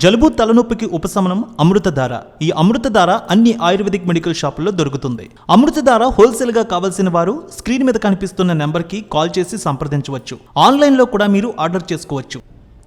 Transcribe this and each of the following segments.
జలుబు తలనొప్పికి ఉపశమనం అమృతధార. ఈ అమృతధార అన్ని ఆయుర్వేదిక్ మెడికల్ షాపుల్లో దొరుకుతుంది. అమృతధార హోల్సేల్ గా కావాల్సిన వారు స్క్రీన్ మీద కనిపిస్తున్న నెంబర్కి కాల్ చేసి సంప్రదించవచ్చు. ఆన్లైన్లో కూడా మీరు ఆర్డర్ చేసుకోవచ్చు.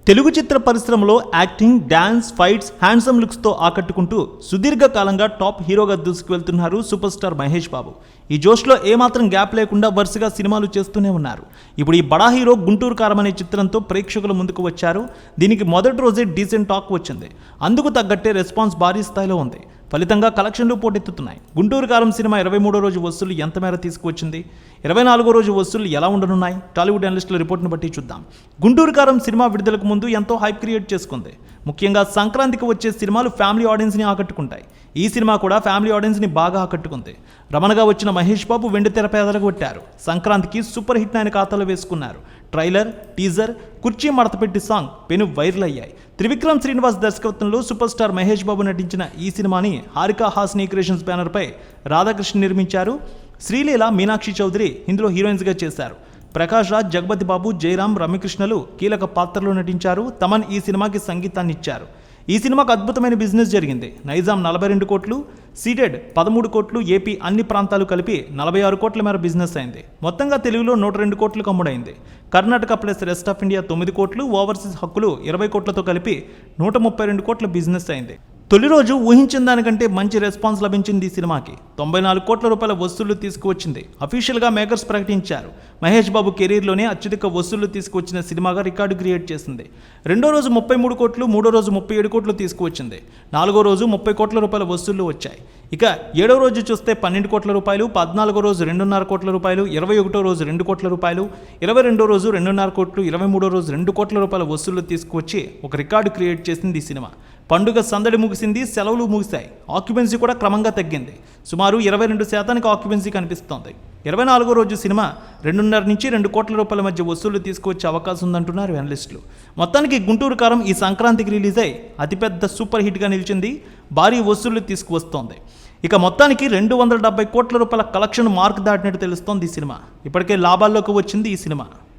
తెలుగు చిత్ర పరిశ్రమలో యాక్టింగ్, డాన్స్, ఫైట్స్, హ్యాండ్సమ్ లుక్స్తో ఆకట్టుకుంటూ సుదీర్ఘకాలంగా టాప్ హీరోగా దూసుకువెళ్తున్నారు సూపర్ స్టార్ మహేష్ బాబు. ఈ జోష్లో ఏమాత్రం గ్యాప్ లేకుండా వరుసగా సినిమాలు చేస్తూనే ఉన్నారు. ఇప్పుడు ఈ బడా హీరో గుంటూరు కారం అనే చిత్రంతో ప్రేక్షకుల ముందుకు వచ్చారు. దీనికి మొదటి రోజే డీసెంట్ టాక్ వచ్చింది. అందుకు తగ్గట్టే రెస్పాన్స్ భారీ స్థాయిలో ఉంది. ఫలితంగా కలెక్షన్లు పోటెత్తుతున్నాయి. గుంటూరు కారం సినిమా 23వ రోజు వసూళ్లు ఎంత మేర తీసుకువచ్చింది, 24వ రోజు వసూళ్లు ఎలా ఉండనున్నాయి, టాలీవుడ్ అనలిస్టుల రిపోర్ట్ను బట్టి చూద్దాం. గుంటూరు కారం సినిమా విడుదలకు ముందు ఎంతో హైప్ క్రియేట్ చేసుకుంది. ముఖ్యంగా సంక్రాంతికి వచ్చే సినిమాలు ఫ్యామిలీ ఆడియన్స్ని ఆకట్టుకుంటాయి. ఈ సినిమా కూడా ఫ్యామిలీ ఆడియన్స్ని బాగా ఆకట్టుకుంది. రమణగా వచ్చిన మహేష్ బాబు వెండి తెరపై అదరగొట్టారు. సంక్రాంతికి సూపర్ హిట్ ఆయన ఖాతాలో వేసుకున్నారు. ట్రైలర్, టీజర్, కుర్చీ మడతపెట్టి సాంగ్ పెను వైరల్ అయ్యాయి. త్రివిక్రమ్ శ్రీనివాస్ దర్శకత్వంలో సూపర్ స్టార్ మహేష్ బాబు నటించిన ఈ సినిమాని హారికా హాస్ని క్రియేషన్స్ బ్యానర్పై రాధాకృష్ణ నిర్మించారు. శ్రీలీల, మీనాక్షి చౌదరి ఇందులో హీరోయిన్స్గా చేశారు. ప్రకాష్ రాజ్, జగపతి బాబు, జయరాం, రమ్యకృష్ణలు కీలక పాత్రలో నటించారు. తమన్ ఈ సినిమాకి సంగీతాన్ని ఇచ్చారు. ఈ సినిమాకు అద్భుతమైన బిజినెస్ జరిగింది. నైజాం 42 కోట్లు, సీడెడ్ 13 కోట్లు, ఏపీ అన్ని ప్రాంతాలు కలిపి 46 కోట్ల మేర బిజినెస్ అయింది. మొత్తంగా తెలుగులో 102 కోట్లకు అమ్ముడైంది. Karnataka plus rest of India 9 కోట్లు, ఓవర్సీస్ హక్కులు 20 కోట్లతో కలిపి 132 కోట్ల బిజినెస్ అయింది. తొలి రోజు ఊహించిన దానికంటే మంచి రెస్పాన్స్ లభించింది ఈ సినిమాకి. 94 కోట్ల రూపాయల వసూళ్లు తీసుకువచ్చింది. అఫీషియల్గా మేకర్స్ ప్రకటించారు. మహేష్ బాబు కెరీర్లోనే అత్యధిక వసూళ్లు తీసుకువచ్చిన సినిమాగా రికార్డు క్రియేట్ చేసింది. రెండో రోజు 33 కోట్లు, మూడో రోజు 37 కోట్లు తీసుకువచ్చింది. నాలుగో రోజు 30 కోట్ల రూపాయల వసూళ్లు వచ్చాయి. ఇక 7వ రోజు చూస్తే 12 కోట్ల రూపాయలు, 14వ రోజు 2.5 కోట్ల రూపాయలు, 21వ రోజు 2 కోట్ల రూపాయలు, 22వ రోజు 2.5 కోట్లు, 23వ రోజు 2 కోట్ల రూపాయల వసూళ్లు తీసుకువచ్చి ఒక రికార్డు క్రియేట్ చేసింది ఈ సినిమా. పండుగ సందడి ముగిసింది, సెలవులు ముగిశాయి. ఆక్యుపెన్సీ కూడా క్రమంగా తగ్గింది. సుమారు 22% ఆక్యుపెన్సీ కనిపిస్తోంది. 24వ రోజు సినిమా 2.5 నుంచి 2 కోట్ల రూపాయల మధ్య వసూళ్లు తీసుకువచ్చే అవకాశం ఉందంటున్నారు అనలిస్టులు. మొత్తానికి గుంటూరు కారం ఈ సంక్రాంతికి రిలీజ్ అయి అతిపెద్ద సూపర్ హిట్గా నిలిచింది. భారీ వసూళ్లు తీసుకువస్తోంది. ఇక మొత్తానికి 270 కోట్ల రూపాయల కలెక్షన్ మార్క్ దాటినట్టు తెలుస్తోంది ఈ సినిమా. ఇప్పటికే లాభాల్లోకి వచ్చింది ఈ సినిమా.